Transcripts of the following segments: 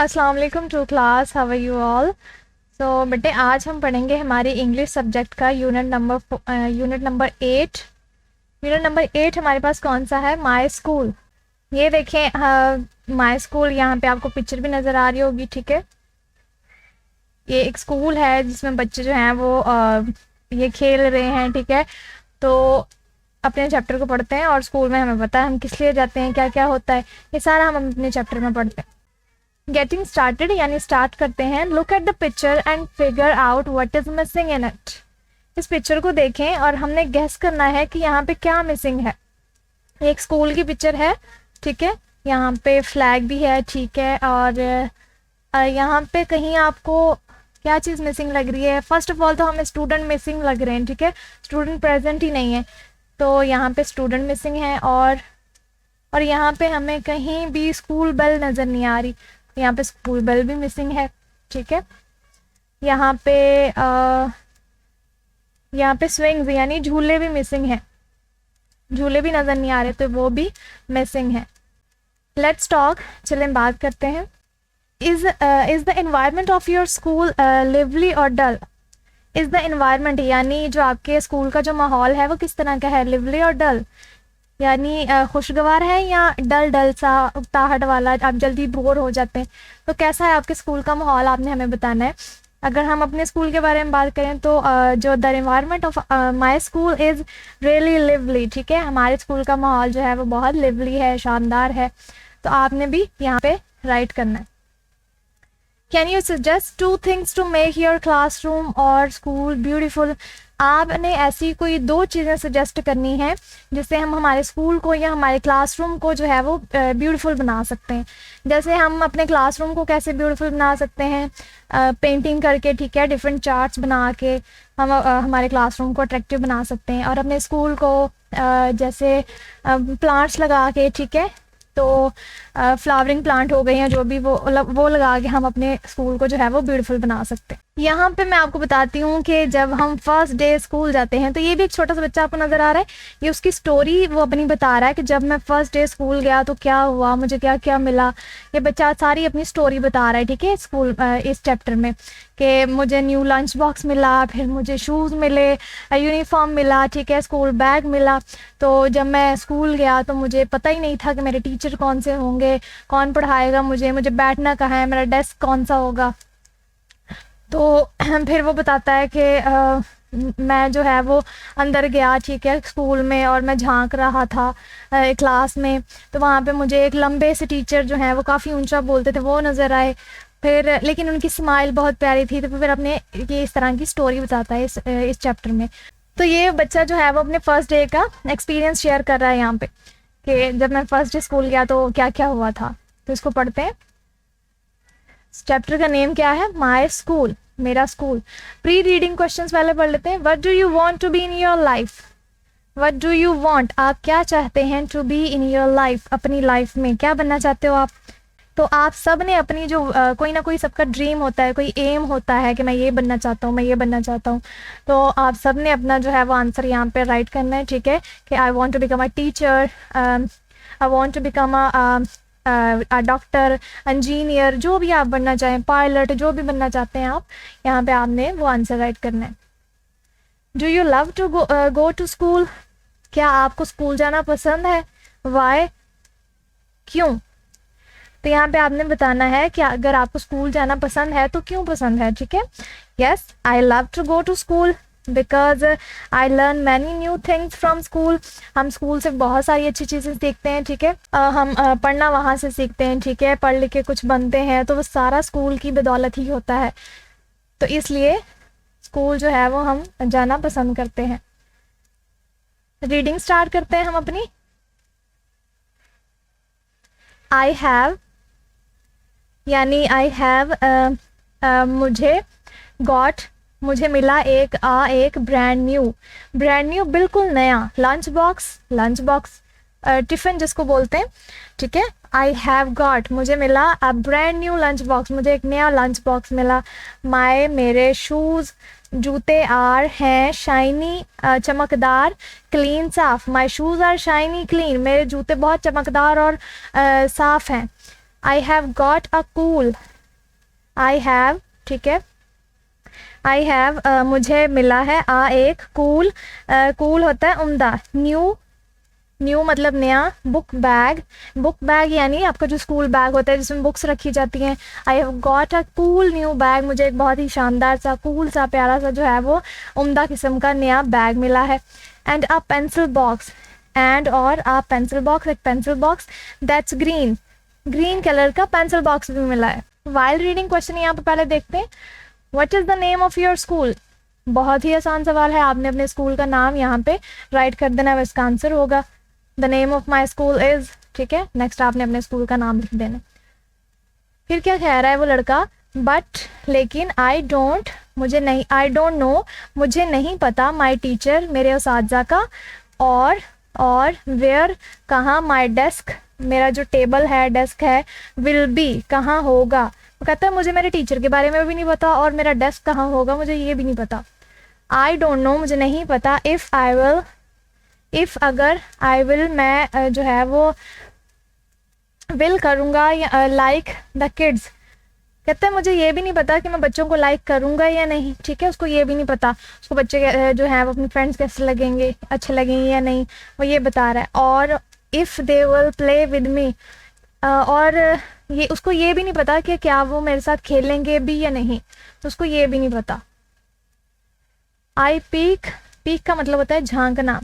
अस्सलाम वालेकुम to class, how are you all. So बेटे, आज हम पढ़ेंगे हमारे इंग्लिश सब्जेक्ट का यूनिट नंबर 8। यूनिट नंबर 8 हमारे पास कौन सा है? My school. ये देखें, माय स्कूल, यहाँ पे आपको पिक्चर भी नज़र आ रही होगी। ठीक है, ये एक स्कूल है जिसमें बच्चे जो हैं वो ये खेल रहे हैं। ठीक है, तो अपने चैप्टर को पढ़ते हैं और स्कूल में हमें पता है हम किस लिए जाते हैं, क्या क्या होता है, ये सारा हम अपने चैप्टर में पढ़ते हैं। गेटिंग स्टार्टेड यानी स्टार्ट करते हैं। Look at the picture and figure out what is missing in it. इस पिक्चर को देखें और हमने गेस करना है कि यहाँ पे क्या मिसिंग है। एक स्कूल की पिक्चर है, ठीक है, यहाँ पे फ्लैग भी है, ठीक है, और यहाँ पे कहीं आपको क्या चीज़ मिसिंग लग रही है? फर्स्ट ऑफ ऑल तो हमें स्टूडेंट मिसिंग लग रहे हैं। ठीक है, स्टूडेंट प्रेजेंट ही नहीं है, तो यहाँ पे स्टूडेंट मिसिंग है। और यहाँ पे हमें कहीं भी स्कूल बेल नज़र नहीं आ रही, यहाँ पे स्कूल बेल भी मिसिंग है। ठीक है, यहाँ पे स्विंग्स यानी झूले भी मिसिंग है, झूले भी नज़र नहीं आ रहे, तो वो भी मिसिंग है। लेट्स टॉक, चलें बात करते हैं। Is the environment of your school lively और डल? इज द एनवायरनमेंट यानी जो आपके स्कूल का जो माहौल है वो किस तरह का है? लिवली और डल यानी खुशगवार है या डल डल सा उकताहट वाला, आप जल्दी बोर हो जाते हैं? तो कैसा है आपके स्कूल का माहौल, आपने हमें बताना है। अगर हम अपने स्कूल के बारे में बात करें तो जो the environment of my school is really lively. ठीक है, हमारे स्कूल का माहौल जो है वो बहुत लिवली है, शानदार है। तो आपने भी यहाँ पे राइट करना है। Can you suggest 2 things to make your classroom और स्कूल ब्यूटीफुल? आपने ऐसी कोई 2 चीज़ें सजेस्ट करनी है जिससे हम हमारे स्कूल को या हमारे क्लासरूम को जो है वो ब्यूटीफुल बना सकते हैं। जैसे हम अपने क्लासरूम को कैसे ब्यूटीफुल बना सकते हैं? पेंटिंग करके, ठीक है, डिफरेंट चार्ट्स बना के हम हमारे क्लासरूम को अट्रैक्टिव बना सकते हैं। और अपने स्कूल को जैसे प्लांट्स लगा के, ठीक है, तो फ्लावरिंग प्लांट हो गए हैं जो भी, वो लगा के हम अपने स्कूल को जो है वो ब्यूटीफुल बना सकते हैं। यहाँ पे मैं आपको बताती हूँ कि जब हम फर्स्ट डे स्कूल जाते हैं, तो ये भी एक छोटा सा बच्चा आपको नज़र आ रहा है, ये उसकी स्टोरी वो अपनी बता रहा है कि जब मैं फर्स्ट डे स्कूल गया तो क्या हुआ, मुझे क्या क्या मिला। ये बच्चा सारी अपनी स्टोरी बता रहा है, ठीक है, स्कूल इस चैप्टर में, कि मुझे न्यू लंच बॉक्स मिला, फिर मुझे शूज़ मिले, यूनिफॉर्म मिला, ठीक है, स्कूल बैग मिला। तो जब मैं स्कूल गया तो मुझे पता ही नहीं था कि मेरे टीचर कौन से होंगे, कौन पढ़ाएगा मुझे बैठना कहाँ है, मेरा डेस्क कौन सा होगा। तो फिर वो बताता है कि मैं जो है वो अंदर गया, ठीक है, स्कूल में, और मैं झांक रहा था क्लास में, तो वहाँ पे मुझे एक लंबे से टीचर जो हैं वो काफ़ी ऊंचा बोलते थे, वो नज़र आए। फिर लेकिन उनकी स्माइल बहुत प्यारी थी। तो फिर अपने ये इस तरह की स्टोरी बताता है इस चैप्टर में। तो ये बच्चा जो है वो अपने फर्स्ट डे का एक्सपीरियंस शेयर कर रहा है यहाँ पे, कि जब मैं फर्स्ट डे स्कूल गया तो क्या क्या हुआ था। तो इसको पढ़ते हैं। चैप्टर का नेम क्या है? माय स्कूल, मेरा स्कूल। प्री रीडिंग क्वेश्चंस पहले पढ़ लेते हैं। What do you want to be in your life? What do you want, आप क्या चाहते हैं? To be in your life, अपनी लाइफ में क्या बनना चाहते हो आप? तो आप सब ने अपनी जो कोई ना कोई सबका ड्रीम होता है, कोई एम होता है कि मैं ये बनना चाहता हूँ, मैं ये बनना चाहता हूँ। तो आप सब ने अपना जो है वो आंसर यहाँ पे राइट करना है, ठीक है, कि I want to become a teacher, I want to become doctor, engineer, जो भी आप बनना चाहें, पायलट, जो भी बनना चाहते हैं आप, यहाँ पे आपने वो आंसर राइट करना है। Do you love to go to school? क्या आपको स्कूल जाना पसंद है? वाई, क्यों? तो यहाँ पे आपने बताना है कि अगर आपको स्कूल जाना पसंद है तो क्यों पसंद है, ठीक है। Yes, I love to go to school because I learn many new things from school. हम स्कूल से बहुत सारी अच्छी चीज़ें सीखते हैं, ठीक है, हम पढ़ना वहाँ से सीखते हैं, ठीक है, पढ़ लिख के कुछ बनते हैं, तो वो सारा स्कूल की बदौलत ही होता है। तो इसलिए स्कूल जो है वो हम जाना पसंद करते हैं। रीडिंग स्टार्ट करते हैं हम अपनी। आई हैव यानी आई हैव मुझे, गॉट मुझे मिला, एक ब्रांड न्यू बिल्कुल नया, लंच बॉक्स टिफ़िन जिसको बोलते हैं, ठीक है। आई हैव गॉट, मुझे मिला a brand new lunch box, मुझे एक नया लंच बॉक्स मिला। माय, मेरे, शूज़ जूते, आर हैं, शाइनी चमकदार, क्लीन साफ। My shoes are shiny clean, मेरे जूते बहुत चमकदार और साफ हैं। I have got a cool, I have, ठीक है, आई हैव मुझे मिला है, एक कूल, कूल होता है उम्दा, न्यू, न्यू मतलब नया, बुक बैग, बुक बैग यानी आपका जो स्कूल बैग होता है जिसमें बुक्स रखी जाती हैं। I have got a cool new bag, मुझे एक बहुत ही शानदार सा, कूल सा, प्यारा सा जो है वो उम्दा किस्म का नया बैग मिला है। And a pencil box, and और अ पेंसिल बॉक्स, एक pencil box that's green, green colour का पेंसिल बॉक्स भी मिला है। वाइल रीडिंग क्वेश्चन यहाँ पे पहले देखते हैं। What is the name of your school? बहुत ही आसान सवाल है, आपने अपने स्कूल का नाम यहाँ पे राइट कर देना, वह इसका आंसर होगा। The name of my school is, ठीक है, नेक्स्ट आपने अपने स्कूल का नाम लिख देना। फिर क्या कह रहा है वो लड़का, बट लेकिन, आई डोंट, मुझे नहीं, आई डोंट नो, मुझे नहीं पता, माई टीचर, मेरे उस्ताद का, और वेयर, कहाँ, माई डेस्क, मेरा जो टेबल है, डेस्क है, विल बी, कहाँ होगा। वो कहता है मुझे मेरे टीचर के बारे में भी नहीं पता और मेरा डेस्क कहाँ होगा मुझे ये भी नहीं पता। आई डोंट नो, मुझे नहीं पता, इफ़ आई विल, इफ़ अगर, आई विल मैं जो है वो विल करूँगा, या लाइक द किड्स, कहते हैं मुझे ये भी नहीं पता कि मैं बच्चों को लाइक करूँगा या नहीं, ठीक है, उसको ये भी नहीं पता, उसको बच्चे जो हैं वो अपने फ्रेंड्स कैसे लगेंगे, अच्छे लगेंगे या नहीं, वो ये बता रहा है। और if they will play with me, और ये उसको ये भी नहीं पता कि क्या वो मेरे साथ खेलेंगे भी या नहीं, तो उसको ये भी नहीं पता। आई पीक, पीक का मतलब होता है झांकना,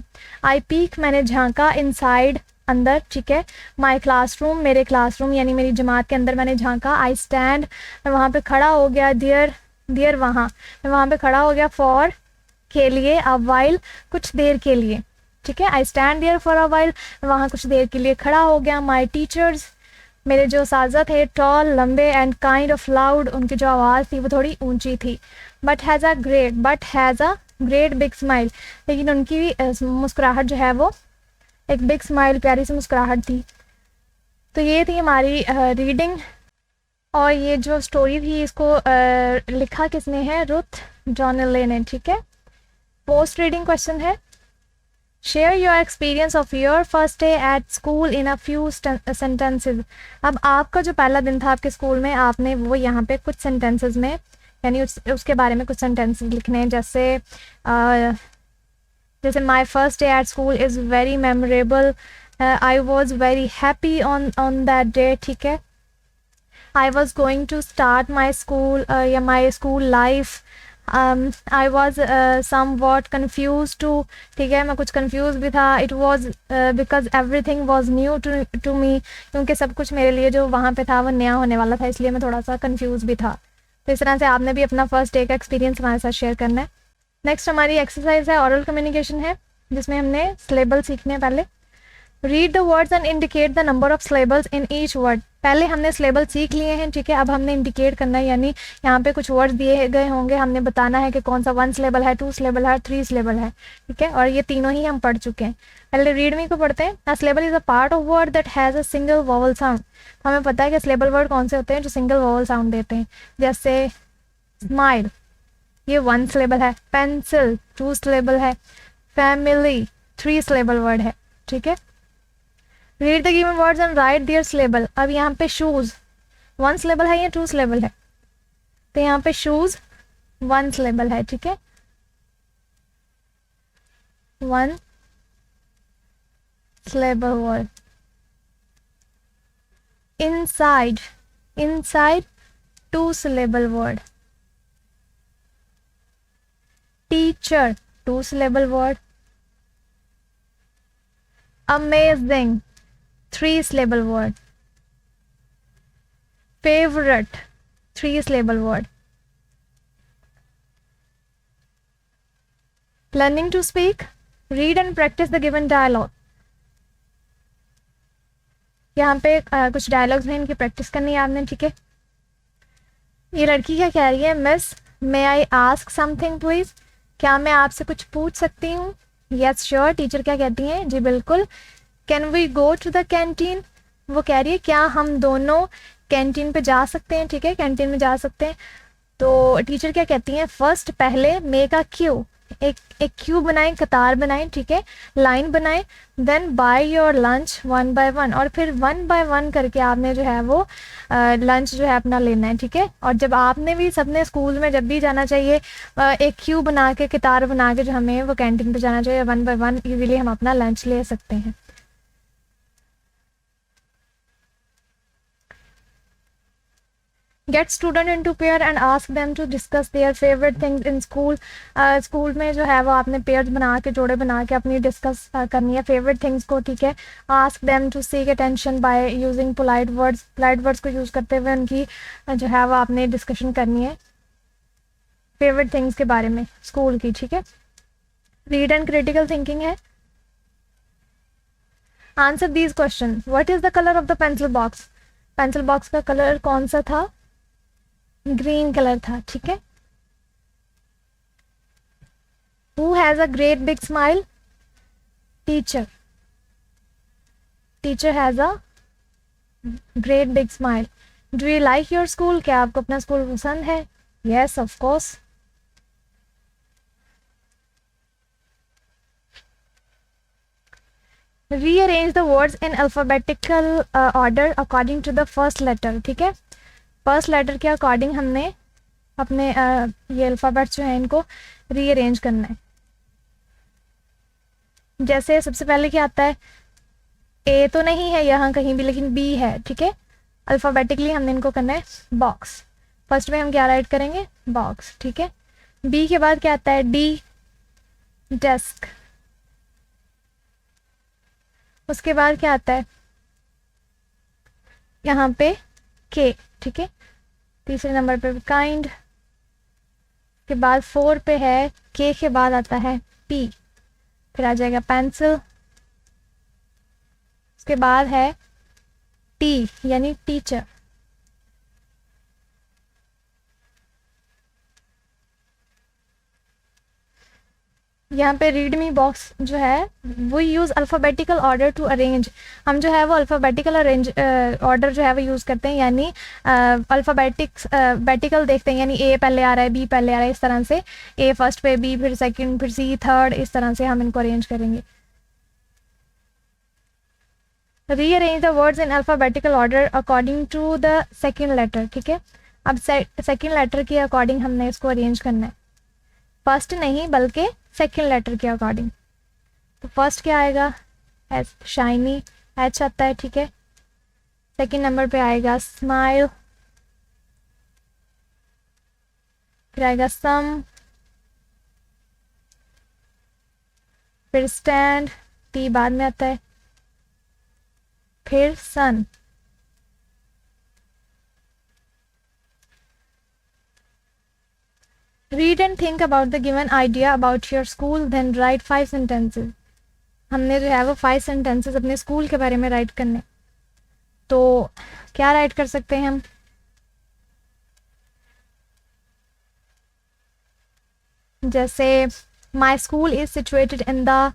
आई पीक, मैंने झांका, इनसाइड, अंदर, ठीक है, माई क्लासरूम, मेरे क्लासरूम यानी मेरी जमात के अंदर मैंने झांका। आई स्टैंड, मैं वहाँ पे खड़ा हो गया, देयर, देयर वहाँ, मैं वहाँ पे खड़ा हो गया, फॉर, के लिए, अ वाइल, कुछ देर के लिए, ठीक है, I stand there for a while, मैं वहाँ कुछ देर के लिए खड़ा हो गया। माई टीचर्स, मेरे जो उस्ताद थे, टॉल, लंबे, एंड काइंड ऑफ लाउड, उनकी जो आवाज़ थी वो थोड़ी ऊंची थी। But has a great big smile, लेकिन उनकी मुस्कुराहट जो है वो एक बिग स्माइल, प्यारी सी मुस्कुराहट थी। तो ये थी हमारी रीडिंग, और ये जो स्टोरी थी इसको लिखा किसने है, रुथ जॉनले ने, ठीक है। पोस्ट रीडिंग क्वेश्चन है, share your experience of your first day at school in a few sentences. अब आपका जो पहला दिन था आपके स्कूल में, आपने वो यहाँ पे कुछ सेंटेंसेज में यानी उसके बारे में कुछ सेंटेंसेस लिखने हैं, जैसे my first day at school is very memorable, I was very happy on that day, ठीक है। I was going to start my school या my school life, I was somewhat confuse too, ठीक है, मैं कुछ confuse भी था। It was because everything was new to me, क्योंकि सब कुछ मेरे लिए जो वहाँ पे था वो नया होने वाला था, इसलिए मैं थोड़ा सा कन्फ्यूज भी था। तो इस तरह से आपने भी अपना फर्स्ट डे का एक्सपीरियंस हमारे साथ शेयर करना है। नेक्स्ट हमारी एक्सरसाइज है, ऑरल कम्युनिकेशन है, जिसमें हमने सिलेबल सीखने हैं। पहले read the words and indicate the number of syllables in each word. पहले हमने सिलेबल सीख लिए हैं, ठीक है, अब हमने इंडिकेट करना है, यानी यहाँ पे कुछ वर्ड्स दिए गए होंगे, हमने बताना है कि कौन सा 1 सिलेबल है, 2 सिलेबल है, 3 सिलेबल है, ठीक है, और ये तीनों ही हम पढ़ चुके हैं। पहले रीड मी को पढ़ते हैं। Syllable is a part of word that has a single vowel sound. तो हमें पता है कि सिलेबल वर्ड कौन से होते हैं जो सिंगल वॉवल साउंड देते हैं, जैसे स्माइल, ये 1 सिलेबल है, पेंसिल 2 सिलेबल है, फैमिली 3 सिलेबल वर्ड है, ठीक है। Read the given words and write their syllable. अब यहाँ पे शूज 1 सिलेबल है या 2 सिलेबल है, तो यहाँ पे शूज 1 सिलेबल है, ठीक है, 1 syllable word. Inside, inside 2 syllable word. Teacher 2 syllable word. Amazing 3 syllable word. Favourite 3 syllable word. Learning to speak, read and practise the given dialogue. यहाँ पे कुछ डायलॉग्स हैं, इनकी प्रैक्टिस करनी है आपने, ठीक है। ये लड़की क्या कह रही है, miss may I ask something please, क्या मैं आपसे कुछ पूछ सकती हूँ। यस श्योर, टीचर क्या कहती हैं, जी बिल्कुल। Can we go to the canteen, वो कह रही है क्या हम दोनों कैंटीन पे जा सकते हैं, ठीक है, कैंटीन में जा सकते हैं। तो टीचर क्या कहती हैं, फर्स्ट पहले मे का क्यों, एक क्यूब बनाएं, कतार बनाएं, ठीक है, लाइन बनाएं, then buy your lunch one by one, और फिर वन बाय वन करके आपने जो है वो लंच जो है अपना लेना है, ठीक है। और जब आपने भी सबने स्कूल में जब भी जाना चाहिए एक क्यूब बना के, कतार बना के जो हमें वो कैंटीन पे जाना चाहिए, वन बाय वन इजीली हम अपना लंच ले सकते हैं। Get student in to pair and ask them to discuss their favourite things in school. School में जो है वो आपने पेयर्स बना के, जोड़े बना के अपनी डिस्कस करनी है फेवरेट थिंग्स को, ठीक है। Ask them to seek attention by using polite words को यूज़ करते हुए उनकी जो है वो आपने डिस्कशन करनी है फेवरेट थिंग्स के बारे में स्कूल की, ठीक है। रीड एंड क्रिटिकल थिंकिंग है। Answer these question. What is the colour of the pencil box? Pencil box का कलर कौन सा था? ग्रीन कलर था, ठीक है। Who has a great big smile? Teacher. Teacher has a great big smile. Do you like your school? क्या आपको अपना स्कूल पसंद है? Yes of course. Rearrange the words in alphabetical order according to the first letter, ठीक है। First letter के according हमने अपने ये अल्फ़ाबेट्स जो हैं इनको रीअरेंज करना है। जैसे सबसे पहले क्या आता है? ए तो नहीं है यहाँ कहीं भी, लेकिन बी है, ठीक है। अल्फ़ाबेटिकली हमने इनको करना है बॉक्स। फर्स्ट में हम क्या राइट करेंगे? बॉक्स, ठीक है। बी के बाद क्या आता है? D, desk. उसके बाद क्या आता है? यहाँ पे के, ठीक है। तीसरे नंबर पे काइंड के बाद 4 पे है, के के बाद आता है पी, फिर आ जाएगा पेंसिल, उसके बाद है टी यानी टीचर। यहाँ पे रीडमी बॉक्स जो है वो use alphabetical order to arrange. हम जो है वो अल्फ़ाबेटिकल अरेंज ऑर्डर जो है वो यूज़ करते हैं, यानी बेटिकल देखते हैं, यानी ए पहले आ रहा है, बी पहले आ रहा है, इस तरह से ए फर्स्ट पे, बी फिर सेकंड, फिर सी थर्ड, इस तरह से हम इनको अरेंज करेंगे। Rearrange the words in alphabetical order according to the second letter, ठीक है। अब सेकेंड लेटर के अकॉर्डिंग हमने इसको अरेंज करना है, फर्स्ट नहीं बल्कि सेकेंड लेटर के अकॉर्डिंग। तो फर्स्ट क्या आएगा? एच, शाइनी, एच आता है, ठीक है। सेकेंड नंबर पे आएगा स्माइल, फिर आएगा सम, फिर स्टैंड, टी बाद में आता है, फिर सन। Read and think about the given idea about your school, then write 5 sentences. हमने जो है वो 5 सेंटेंसेस अपने स्कूल के बारे में राइट करने। तो क्या राइट कर सकते हैं हम? जैसे my school is situated in the,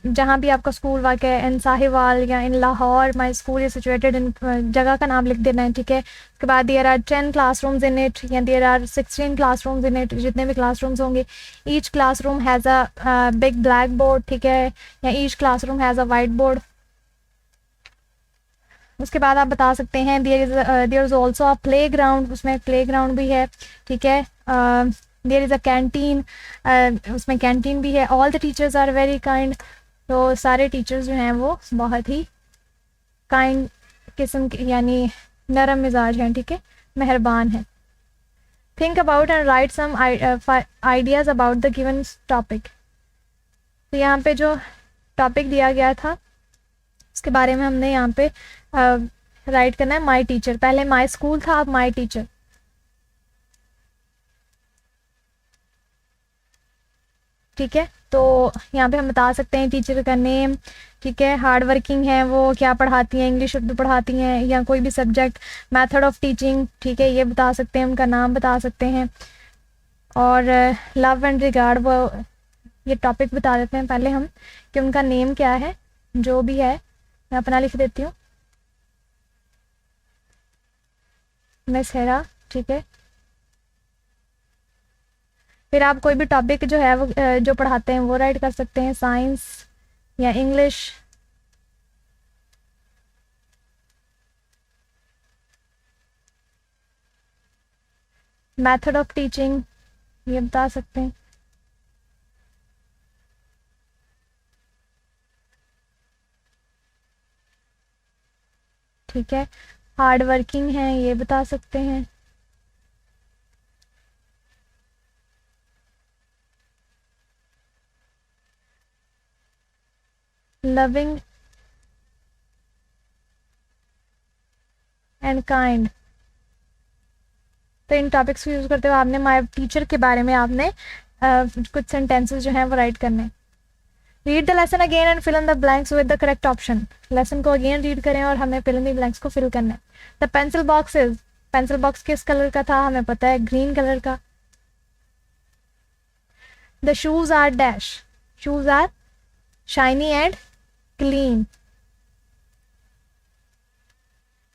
जहाँ भी आपका स्कूल वाक़ है, इन साहिवाल या in Lahore, my school is situated in, जगह का नाम लिख देना है, ठीक है। उसके बाद there are 10 classrooms in it या there are 16 classrooms in it, जितने भी क्लासरूम्स होंगे। Each classroom has a big black board, ठीक है, या each classroom has a white board. उसके बाद आप बता सकते हैं there is also a play ground, उसमें प्ले ग्राउंड भी है, ठीक है। देयर इज़ अ कैंटीन, उसमें कैंटीन भी है। All the teachers are very kind, तो सारे टीचर्स जो हैं वो बहुत ही काइंड किस्म के, यानी नरम मिजाज हैं, ठीक है, मेहरबान है। Think about and write some ideas about the given topic. तो यहाँ पे जो टॉपिक दिया गया था उसके बारे में हमने यहाँ पे राइट करना है माई टीचर। पहले माई स्कूल था, अब माई टीचर, ठीक है। तो यहाँ पे हम बता सकते हैं टीचर का नेम, ठीक है, हार्ड वर्किंग है वो, क्या पढ़ाती हैं, इंग्लिश उर्दू पढ़ाती हैं या कोई भी सब्जेक्ट, मेथड ऑफ टीचिंग, ठीक है, ये बता सकते हैं, उनका नाम बता सकते हैं। और लव एंड रिगार्ड, वो ये टॉपिक बता देते हैं पहले हम कि उनका नेम क्या है, जो भी है मैं अपना लिख देती हूँ, मिस हेरा, ठीक है। फिर आप कोई भी टॉपिक जो है वो जो पढ़ाते हैं वो राइट कर सकते हैं, साइंस या इंग्लिश। मेथड ऑफ टीचिंग ये बता सकते हैं। ठीक है, हार्ड वर्किंग है ये बता सकते हैं। Loving and kind. तो इन टॉपिक्स को यूज करते हुए आपने माय टीचर के बारे में आपने कुछ सेंटेंसेस जो हैं वो राइट करने। Read the lesson again and fill in the blanks with the correct option. Lesson को अगेन रीड करें और हमें फिल इन द ब्लैंक्स को फिल करना है। The pencil box is, pencil box किस कलर का था हमें पता है, ग्रीन कलर का। The shoes are dash, shoes are shiny and clean.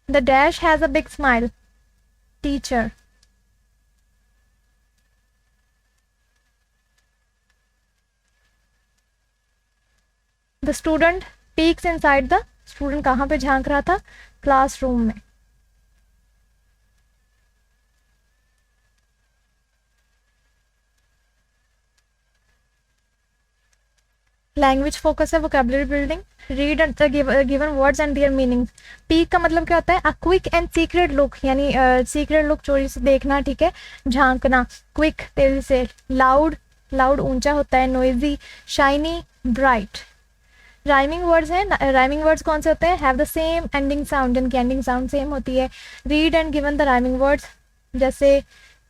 The dash has a big smile, teacher. The student peeks inside the, student कहाँ पे झांक रहा था, क्लासरूम में। लैंग्वेज फोकस है, vocabulary building. Read the given words and there meanings. Peak का मतलब क्या होता है, a quick and secret look, यानी सीक्रेट लुक चोरी से देखना, ठीक है, झांकना। क्विक तेजी से, लाउड, लाउड ऊंचा होता है, noisy, shiny, bright. Rhyming words हैं, राइमिंग वर्ड्स कौन से होते हैं, have the same ending sound, जिनकी एंडिंग साउंड सेम होती है। Read and given the rhyming words, जैसे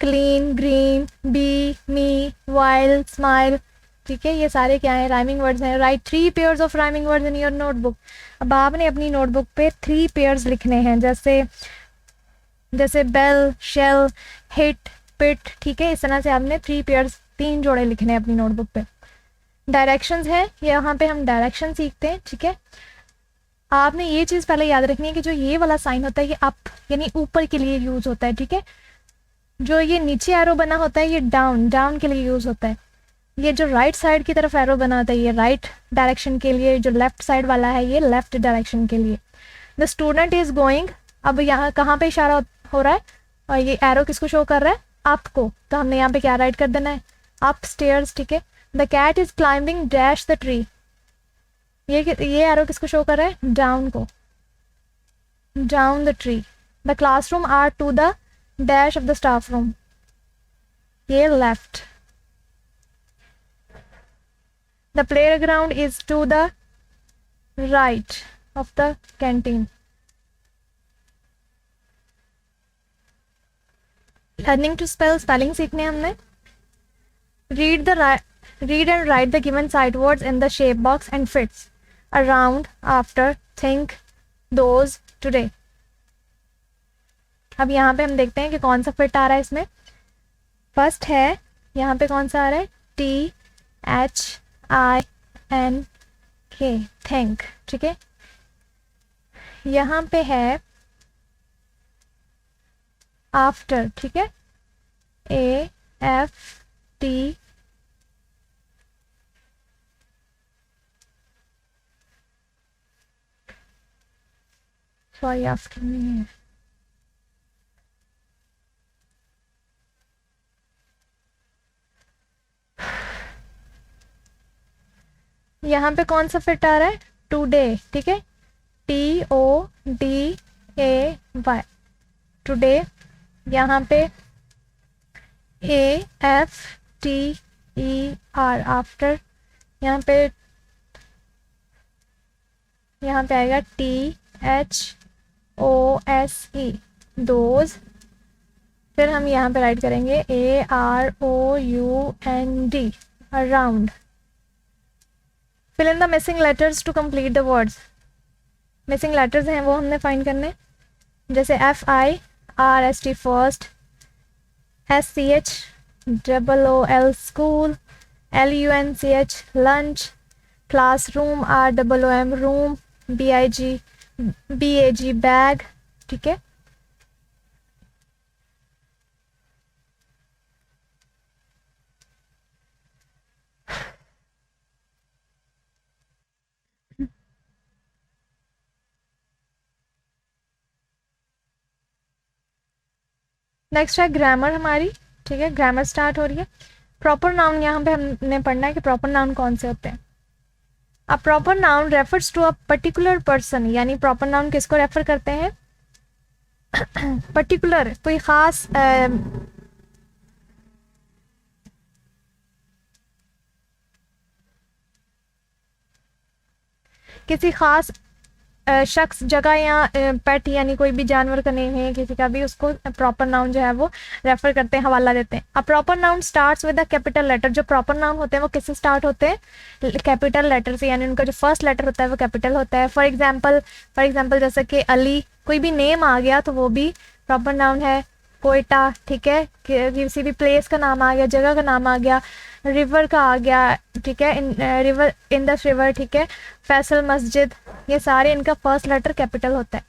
क्लीन, ग्रीन, बी, मी, वाइल, स्माइल, ठीक है, ये सारे क्या हैं, राइमिंग वर्ड्स हैं। Right 3 pairs of rhyming words in your notebook. अब आपने अपनी नोटबुक पे 3 पेयर्स लिखने हैं, जैसे जैसे बेल, शेल, हिट, पिट, ठीक है, इस तरह से आपने 3 पेयर्स, 3 जोड़े लिखने हैं अपनी नोटबुक पे। डायरेक्शंस है, यहाँ पे हम डायरेक्शन सीखते हैं, ठीक है। आपने ये चीज़ पहले याद रखनी है कि जो ये वाला साइन होता है ये अप यानी ऊपर के लिए यूज होता है, ठीक है। जो ये नीचे एरो बना होता है ये डाउन, डाउन के लिए यूज होता है। ये जो राइट साइड की तरफ एरो बना होता है ये राइट डायरेक्शन के लिए, जो लेफ्ट साइड वाला है ये लेफ्ट डायरेक्शन के लिए। द स्टूडेंट इज गोइंग, अब यहाँ कहाँ पे इशारा हो रहा है, और ये एरो किसको शो कर रहा है, अप को, तो हमने यहाँ पे क्या राइट कर देना है, अप स्टेयर्स, ठीक है। The cat is climbing dash the tree, ये एरो किसको शो कर रहा है, डाउन को, down the tree. The classroom are to the dash of the staff room, ये left. The playground is to the right of the canteen. Learning to spell, spelling सीखने हमने। Read and write the given sight words in the shape box and fits around, after, think, those, today. अब यहाँ पे हम देखते हैं कि कौन सा फिट आ रहा है इसमें। फर्स्ट है यहाँ पे कौन सा आ रहा है, THINK, थिंक, ठीक है। यहाँ पे है आफ्टर, ठीक है, AFT, सॉरी आफ्टर नहीं है, यहाँ पे कौन सा फिट आ रहा है, टुडे, ठीक है, TODAY, टुडे। यहाँ पे AFTER, आफ्टर। यहाँ पे आएगा THOSE, दोज। फिर हम यहाँ पे राइट करेंगे AROUND, around. Fill in the missing letters to complete the words. Missing letters हैं वो हमने फाइंड करने, जैसे FIRST first, SCHOOL school, LUNCH lunch, classroom ROOM room, BAG bag, ठीक है। नेक्स्ट है ग्रामर हमारी, ठीक है, ग्रामर स्टार्ट हो रही है। प्रॉपर नाउन यहाँ पे हमने पढ़ना है कि प्रॉपर नाउन कौन से होते हैं। A proper noun refers to a particular person, यानी प्रॉपर नाउन किसको रेफर करते हैं, पर्टिकुलर कोई खास किसी खास शख्स, जगह या पेट, यानी कोई भी जानवर का नेम है किसी का भी, उसको प्रॉपर नाउन जो है वो रेफर करते हैं, हवाला देते हैं। अब proper noun starts with a capital letter, जो प्रॉपर नाउन होते हैं वो किससे स्टार्ट होते हैं, कैपिटल लेटर से, यानी उनका जो फर्स्ट लेटर होता है वो कैपिटल होता है। फॉर एग्जाम्पल जैसे कि अली, कोई भी नेम आ गया तो वो भी प्रॉपर नाउन है। कोयटा, ठीक है, किसी भी प्लेस का नाम आ गया, जगह का नाम आ गया, रिवर का आ गया, ठीक है, रिवर, इंडस रिवर, ठीक है, फैसल मस्जिद, ये सारे इनका फर्स्ट लेटर कैपिटल होता है।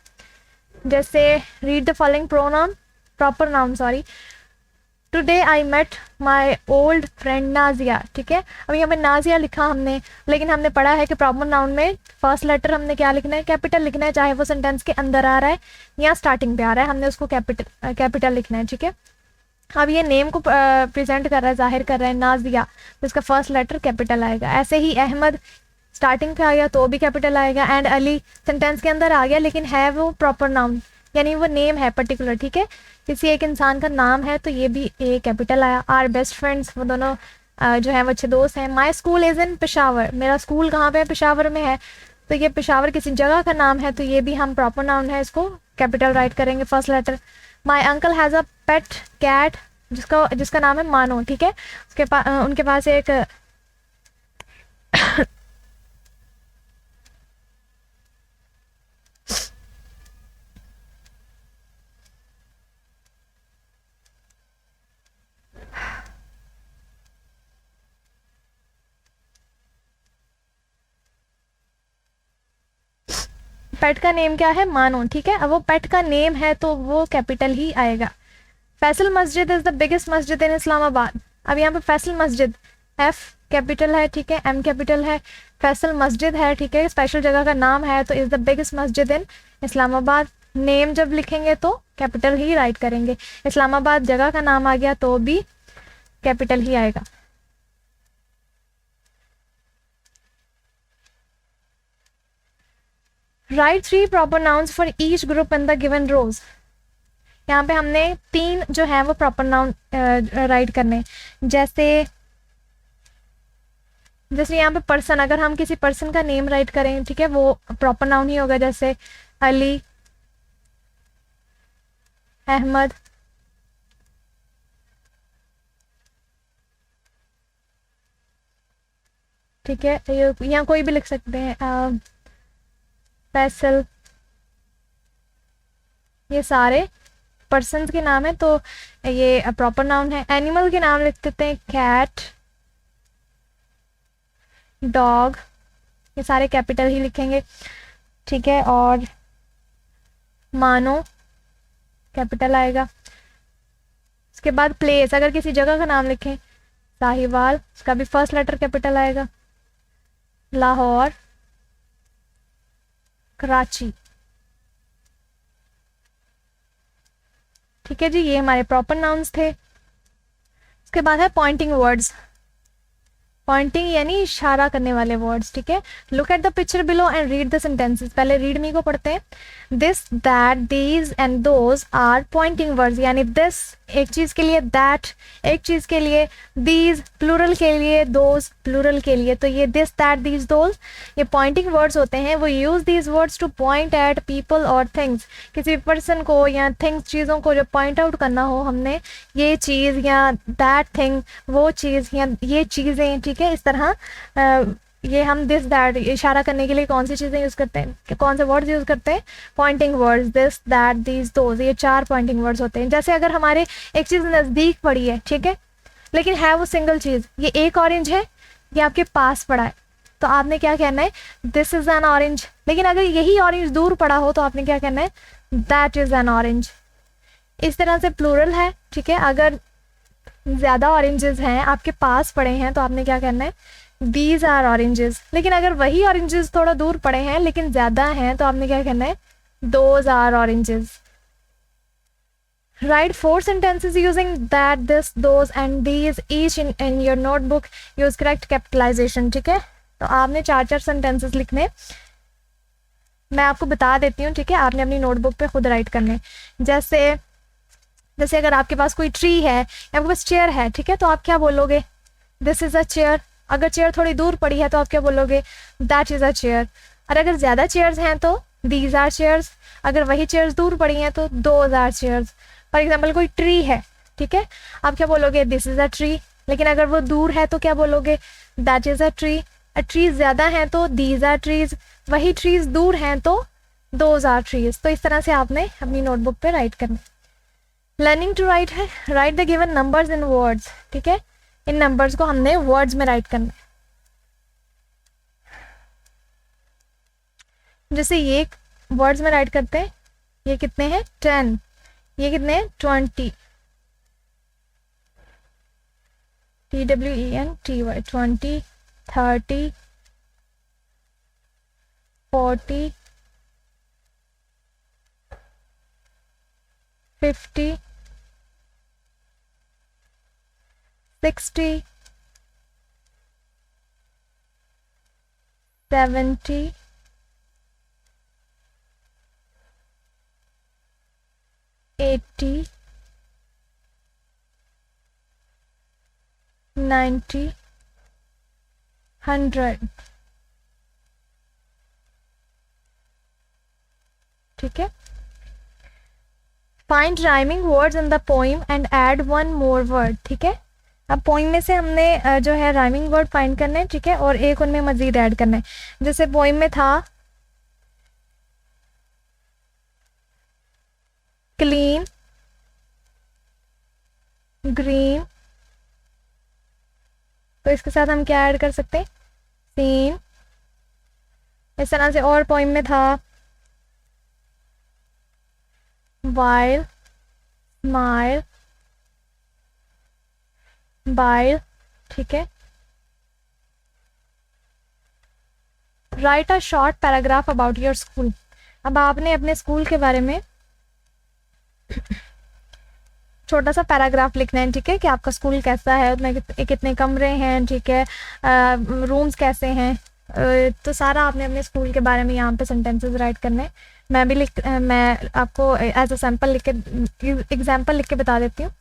जैसे read the following pronoun, proper noun sorry, today I met my old friend Nazia, ठीक है। अब यहाँ पे नाजिया लिखा हमने, लेकिन हमने पढ़ा है कि प्रॉपर नाउन में फर्स्ट लेटर हमने क्या लिखना है, कैपिटल लिखना है, चाहे वो सेंटेंस के अंदर आ रहा है या स्टार्टिंग पे आ रहा है, हमने उसको कैपिटल लिखना है, ठीक है। अब ये नेम को प्रेजेंट कर रहा है, जाहिर कर रहा है, नाजिया, तो इसका फर्स्ट लेटर कैपिटल आएगा। ऐसे ही अहमद स्टार्टिंग पे आ गया तो भी कैपिटल आएगा, एंड अली सेंटेंस के अंदर आ गया लेकिन है वो प्रॉपर नाउन, यानी वो नेम है पर्टिकुलर, ठीक है, किसी एक इंसान का नाम है तो ये भी ए कैपिटल आया। आर बेस्ट फ्रेंड्स, वो दोनों जो है वो अच्छे दोस्त हैं। माई स्कूल इज़ इन पेशावर, मेरा स्कूल कहाँ पे है, पेशावर में है, तो ये पेशावर किसी जगह का नाम है तो ये भी हम प्रॉपर नाउन है, इसको कैपिटल राइट करेंगे first letter. My uncle has a pet cat, जिसका नाम है मानो, ठीक है, उनके पास एक पेट का नेम क्या है, मानो, ठीक है। अब वो पेट का नेम है तो वो कैपिटल ही आएगा। फैसल मस्जिद इज द बिगेस्ट मस्जिद इन इस्लामाबाद, अब यहाँ पे फैसल मस्जिद, एफ कैपिटल है, ठीक है, एम कैपिटल है, फैसल मस्जिद है, ठीक है, स्पेशल जगह का नाम है तो इज द बिगेस्ट मस्जिद इन इस्लामाबाद। नेम जब लिखेंगे तो कैपिटल ही राइट करेंगे, इस्लामाबाद जगह का नाम आ गया तो भी कैपिटल ही आएगा। Write 3 proper nouns for each group in the given rows, यहाँ पे हमने 3 जो है वो प्रॉपर नाउन राइट करने। जैसे यहाँ पे पर्सन, अगर हम किसी पर्सन का नेम राइट करें, ठीक है, वो प्रॉपर नाउन ही होगा। जैसे अली, अहमद, ठीक है, यहाँ कोई भी लिख सकते हैं, फैसल, ये सारे पर्सन्स के नाम है तो ये प्रॉपर नाउन है। एनिमल के नाम लिख देते हैं, कैट, डॉग, ये सारे कैपिटल ही लिखेंगे, ठीक है, और मानो कैपिटल आएगा। उसके बाद प्लेस, अगर किसी जगह का नाम लिखें, साहिवाल, उसका भी फर्स्ट लेटर कैपिटल आएगा। लाहौर, कराची, ठीक है जी, ये हमारे प्रॉपर नाउन्स थे। उसके बाद है पॉइंटिंग वर्ड्स, पॉइंटिंग यानी इशारा करने वाले वर्ड्स, ठीक है। Look at the picture below and read the sentences, पहले रीड मी को पढ़ते हैं। This, that, these and those are pointing words, यानी दिस एक चीज़ के लिए, दैट एक चीज़ के लिए, दीज प्लूरल के लिए, दोज प्लूरल के लिए, तो ये दिस, दैट, दीज, दोज ये पॉइंटिंग वर्ड्स होते हैं। वो use these words to point at people और थिंग्स, किसी पर्सन को या थिंग्स, चीज़ों को जब पॉइंट आउट करना हो हमने, ये चीज़ या दैट थिंग, वो चीज़ या ये चीज़ें, ठीक है, इस तरह ये हम दिस, दैट इशारा करने के लिए कौन सी चीज़ें यूज़ करते हैं, कौन से वर्ड्स यूज़ करते हैं, pointing words, this, that, these, those, ये 4 पॉइंटिंग वर्ड्स होते हैं। जैसे अगर हमारे एक चीज़ नज़दीक पड़ी है, ठीक है, लेकिन है वो सिंगल चीज़, ये एक ऑरेंज है, ये आपके पास पड़ा है, तो आपने क्या कहना है, दिस इज़ एन ऑरेंज। लेकिन अगर यही ऑरेंज दूर पड़ा हो तो आपने क्या कहना है, दैट इज़ एन ऑरेंज। इस तरह से प्लूरल है, ठीक है, अगर ज़्यादा ऑरेंजेस हैं आपके पास पड़े हैं तो आपने क्या करना है, दीज आर ऑरेंजेस। लेकिन अगर वही ऑरेंजेस थोड़ा दूर पड़े हैं लेकिन ज़्यादा हैं तो आपने क्या करना है, those are oranges. Write 4 sentences using that, this, those and these each in your notebook. Use correct capitalization. ठीक है, तो आपने 4 सेंटेंसेस लिखने, मैं आपको बता देती हूँ, ठीक है, आपने अपनी नोटबुक पे खुद राइट करने। जैसे अगर आपके पास कोई ट्री है या आपके पास चेयर है, ठीक है, तो आप क्या बोलोगे, दिस इज़ अ चेयर। अगर चेयर थोड़ी दूर पड़ी है तो आप क्या बोलोगे, दैट इज़ अ चेयर। और अगर ज़्यादा चेयर्स हैं तो दीज आर चेयर्स। अगर वही चेयर्स दूर पड़ी हैं तो those are chairs. For example कोई ट्री है, ठीक है, आप क्या बोलोगे, दिस इज़ अ ट्री। लेकिन अगर वो दूर है तो क्या बोलोगे, that is a tree. Trees ज़्यादा हैं तो दीज आर ट्रीज, वही ट्रीज दूर हैं तो दोज आर ट्रीज। तो इस तरह से आपने अपनी नोटबुक पे राइट करना। लर्निंग टू राइट है, right the given numbers in words, ठीक है, इन नंबर्स को हमने वर्ड्स में राइट करना है। जैसे ये वर्ड्स में राइट करते हैं, ये कितने हैं 10, ये कितने हैं 20, TWENTY 20, 30, 40, 50, 60, 70, 80, 90, 100, ठीक है। Find rhyming words in the poem and add 1 more word, ठीक है। अब पोइम में से हमने जो है राइमिंग वर्ड फाइंड करने हैं, ठीक है, और एक उनमें मजीद ऐड करना है। जैसे पोइम में था क्लीन, ग्रीन, तो इसके साथ हम क्या ऐड कर सकते हैं, सीन। इस तरह से और पोइम में था वाइल, स्माइल, बाइल, ठीक है। Right a short paragraph about your school. अब आपने अपने स्कूल के बारे में छोटा सा पैराग्राफ लिखना है, ठीक है, कि आपका स्कूल कैसा है, उसमें कितने कमरे हैं, ठीक है, रूम्स कैसे हैं, तो सारा आपने अपने स्कूल के बारे में यहाँ पे सेंटेंसेस राइट करने हैं। मैं आपको एज अ सैम्पल लिख के, एग्जाम्पल लिख के बता देती हूँ।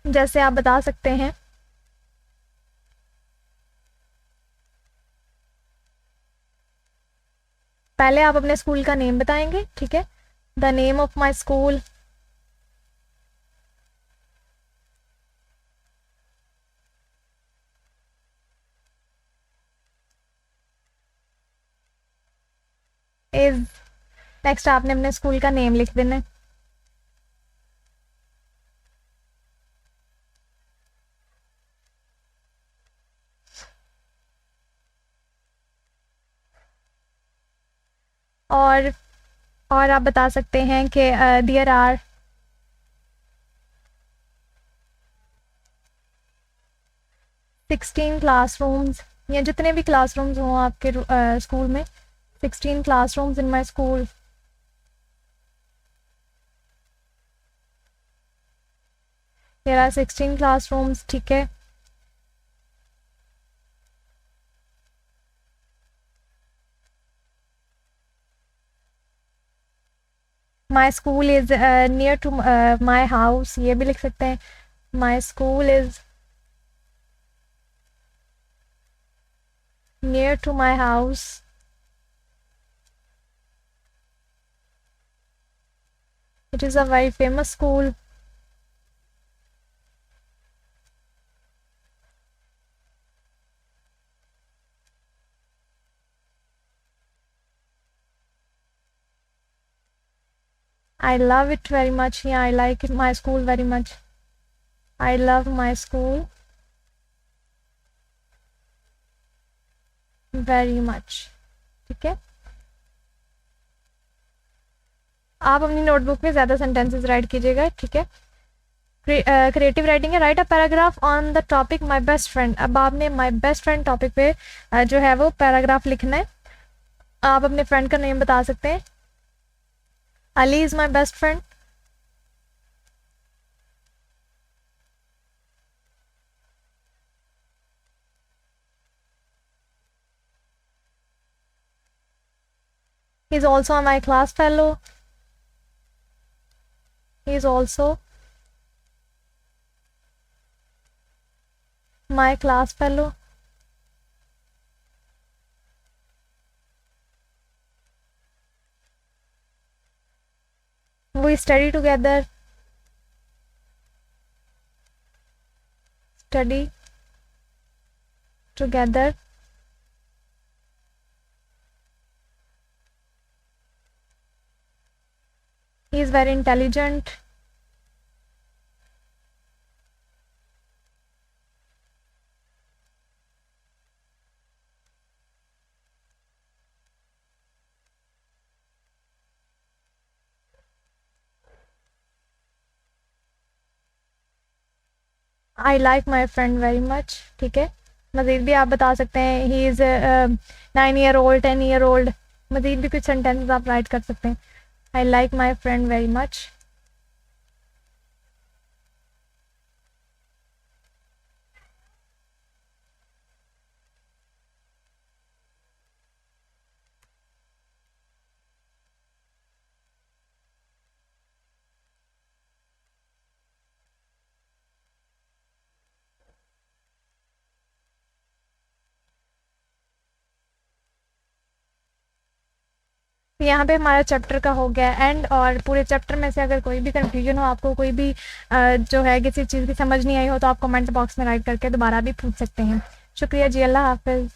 जैसे आप बता सकते हैं, पहले आप अपने स्कूल का नेम बताएंगे, ठीक है, the name of my school, is. Next आपने अपने स्कूल का नेम लिख देना है। और आप बता सकते हैं कि देयर आर सिक्सटीन क्लासरूम्स, या जितने भी क्लासरूम्स हों आपके स्कूल में, 16 classrooms in my school. There are 16 classrooms, ठीक है। My school is near to my house, ये भी लिख सकते हैं। My school is near to my house. It is a very famous school. I love it very much. Yeah, I like it, my school very much. I love my school very much. ठीक है, आप अपनी notebook में ज़्यादा sentences right कीजिएगा, ठीक है। Creative writing है, right a paragraph on the topic my best friend. अब आपने माई बेस्ट फ्रेंड टॉपिक पे जो है वो पैराग्राफ लिखना है। आप अपने फ्रेंड का नेम बता सकते हैं. Ali is my best friend. He is also my class fellow. He is also my class fellow. We study together. Study together. He is very intelligent. I like my friend very much. ठीक है. मज़ीद भी आप बता सकते हैं. He is 9-year-old, 10-year-old. मज़ीद भी कुछ सेंटेंसेस आप राइट कर सकते हैं. I like my friend very much. यहाँ पे हमारा चैप्टर का हो गया एंड. और पूरे चैप्टर में से अगर कोई भी कन्फ्यूजन हो, आपको कोई भी जो है किसी चीज़ की समझ नहीं आई हो, तो आप कमेंट बॉक्स में राइट करके दोबारा भी पूछ सकते हैं. शुक्रिया जी. अल्लाह हाफिज़.